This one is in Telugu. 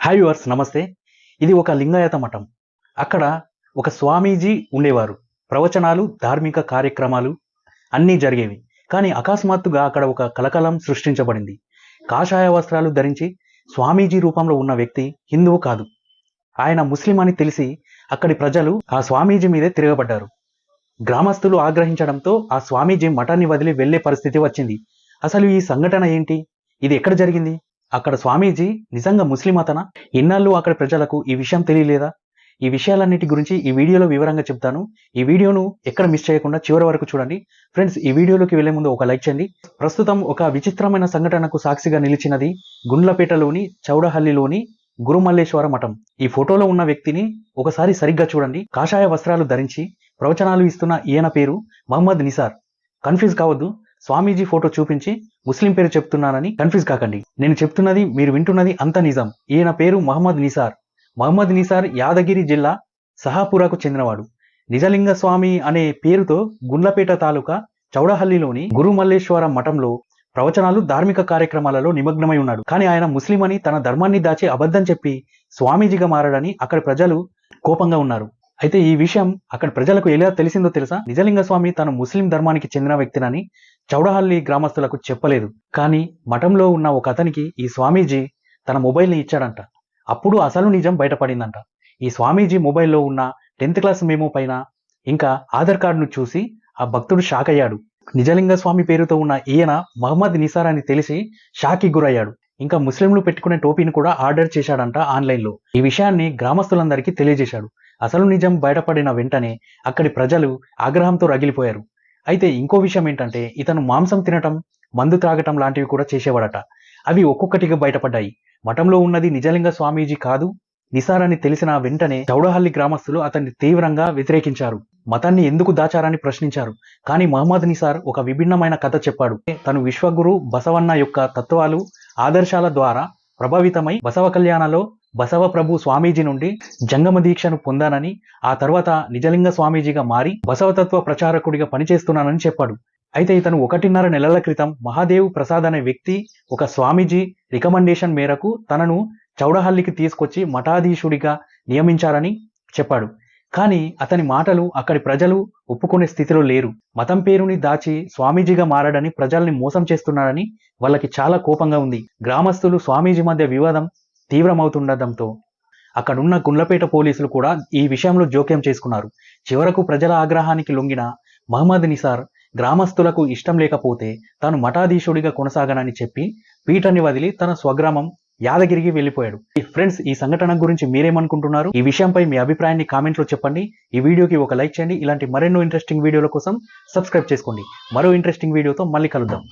హాయ్ వ్యూవర్స్, నమస్తే. ఇది ఒక లింగాయత మఠం. అక్కడ ఒక స్వామీజీ ఉండేవారు. ప్రవచనాలు, ధార్మిక కార్యక్రమాలు అన్నీ జరిగేవి. కానీ అకస్మాత్తుగా అక్కడ ఒక కలకలం సృష్టించబడింది. కాషాయ వస్త్రాలు ధరించి స్వామీజీ రూపంలో ఉన్న వ్యక్తి హిందువు కాదు. ఆయన ముస్లిం అని తెలిసి అక్కడి ప్రజలు ఆ స్వామీజీ మీదే తిరగబడ్డారు. గ్రామస్తులు ఆగ్రహించడంతో ఆ స్వామీజీ మఠాన్ని వదిలి వెళ్లే పరిస్థితి వచ్చింది. అసలు ఈ సంఘటన ఏంటి? ఇది ఎక్కడ జరిగింది? అక్కడ స్వామీజీ నిజంగా ముస్లిం అతనా? ఇన్నాళ్ళు అక్కడ ప్రజలకు ఈ విషయం తెలియలేదా? ఈ విషయాలన్నిటి గురించి ఈ వీడియోలో వివరంగా చెప్తాను. ఈ వీడియోను ఎక్కడ మిస్ చేయకుండా చివరి వరకు చూడండి. ఫ్రెండ్స్, ఈ వీడియోలోకి వెళ్లే ముందు ఒక లైక్ చేయండి. ప్రస్తుతం ఒక విచిత్రమైన సంఘటనకు సాక్షిగా నిలిచినది గుండ్లపేటలోని చౌడహల్లిలోని గురుమల్లేశ్వర మఠం. ఈ ఫోటోలో ఉన్న వ్యక్తిని ఒకసారి సరిగ్గా చూడండి. కాషాయ వస్త్రాలు ధరించి ప్రవచనాలు ఇస్తున్న ఈయన పేరు మహమ్మద్ నిసార్. కన్ఫ్యూజ్ కావద్దు. స్వామీజీ ఫోటో చూపించి ముస్లిం పేరు చెప్తున్నానని కన్ఫ్యూజ్ కాకండి. నేను చెప్తున్నది, మీరు వింటున్నది అంత నిజం. ఈయన పేరు మహమ్మద్ నిసార్. మహమ్మద్ నిసార్ యాదగిరి జిల్లా సహాపురకు చెందినవాడు. నిజలింగ స్వామి అనే పేరుతో గుండ్లపేట తాలూకా చౌడహల్లిలోని గురుమల్లేశ్వర మఠంలో ప్రవచనాలు, ధార్మిక కార్యక్రమాలలో నిమగ్నమై ఉన్నాడు. కానీ ఆయన ముస్లిం అని తన ధర్మాన్ని దాచి అబద్ధం చెప్పి స్వామీజీగా మారాడని అక్కడి ప్రజలు కోపంగా ఉన్నారు. అయితే ఈ విషయం అక్కడ ప్రజలకు ఎలా తెలిసిందో తెలుసా? నిజలింగ స్వామి తను ముస్లిం ధర్మానికి చెందిన వ్యక్తినని చౌడహల్లి గ్రామస్తులకు చెప్పలేదు. కానీ మఠంలో ఉన్న ఒక అతనికి ఈ స్వామీజీ తన మొబైల్ని ఇచ్చాడంట. అప్పుడు అసలు నిజం బయటపడిందంట. ఈ స్వామీజీ మొబైల్లో ఉన్న 10th క్లాస్ మెమో పైన ఇంకా ఆధార్ కార్డును చూసి ఆ భక్తుడు షాక్ అయ్యాడు. నిజలింగ స్వామి పేరుతో ఉన్న ఈయన మహమ్మద్ నిసార్ అని తెలిసి షాక్కి గురయ్యాడు. ఇంకా ముస్లింలు పెట్టుకునే టోపీని కూడా ఆర్డర్ చేశాడంట ఆన్లైన్లో. ఈ విషయాన్ని గ్రామస్తులందరికీ తెలియజేశాడు. అసలు నిజం బయటపడిన వెంటనే అక్కడి ప్రజలు ఆగ్రహంతో రగిలిపోయారు. అయితే ఇంకో విషయం ఏంటంటే, ఇతను మాంసం తినటం, మందు త్రాగటం లాంటివి కూడా చేసేవాడట. అవి ఒక్కొక్కటిగా బయటపడ్డాయి. మఠంలో ఉన్నది నిజలింగ స్వామీజీ కాదు, నిసార్ అని తెలిసిన వెంటనే చౌడహల్లి గ్రామస్తులు అతన్ని తీవ్రంగా వ్యతిరేకించారు. మతాన్ని ఎందుకు దాచారని ప్రశ్నించారు. కానీ మహమ్మద్ నిసార్ ఒక విభిన్నమైన కథ చెప్పాడు. తను విశ్వగురు బసవన్న యొక్క తత్వాలు, ఆదర్శాల ద్వారా ప్రభావితమై బసవ కళ్యాణలో బసవ ప్రభు స్వామీజీ నుండి జంగమ దీక్షను పొందానని, ఆ తర్వాత నిజలింగ స్వామీజీగా మారి బసవతత్వ ప్రచారకుడిగా పనిచేస్తున్నానని చెప్పాడు. అయితే ఇతను 1.5 నెలల క్రితం మహాదేవ్ ప్రసాద్ అనే వ్యక్తి ఒక స్వామీజీ రికమెండేషన్ మేరకు తనను చౌడహల్లికి తీసుకొచ్చి మఠాధీశుడిగా నియమించారని చెప్పాడు. కానీ అతని మాటలు అక్కడి ప్రజలు ఒప్పుకునే స్థితిలో లేరు. మతం పేరుని దాచి స్వామీజీగా మారాడని, ప్రజల్ని మోసం చేస్తున్నాడని వాళ్ళకి చాలా కోపంగా ఉంది. గ్రామస్తులు స్వామీజీ మధ్య వివాదం తీవ్రమవుతుండటంతో అక్కడున్న గుండ్లపేట పోలీసులు కూడా ఈ విషయంలో జోక్యం చేసుకున్నారు. చివరకు ప్రజల ఆగ్రహానికి లొంగిన మహమ్మద్ నిసార్ గ్రామస్తులకు ఇష్టం లేకపోతే తాను మఠాధీశుడిగా కొనసాగనని చెప్పి పీఠాన్ని వదిలి తన స్వగ్రామం యాదగిరికి వెళ్ళిపోయాడు. ఫ్రెండ్స్, ఈ సంఘటన గురించి మీరేమనుకుంటున్నారు? ఈ విషయంపై మీ అభిప్రాయాన్ని కామెంట్లో చెప్పండి. ఈ వీడియోకి ఒక లైక్ చేయండి. ఇలాంటి మరెన్నో ఇంట్రెస్టింగ్ వీడియోల కోసం సబ్స్క్రైబ్ చేసుకోండి. మరో ఇంట్రెస్టింగ్ వీడియోతో మళ్ళీ కలుద్దాం.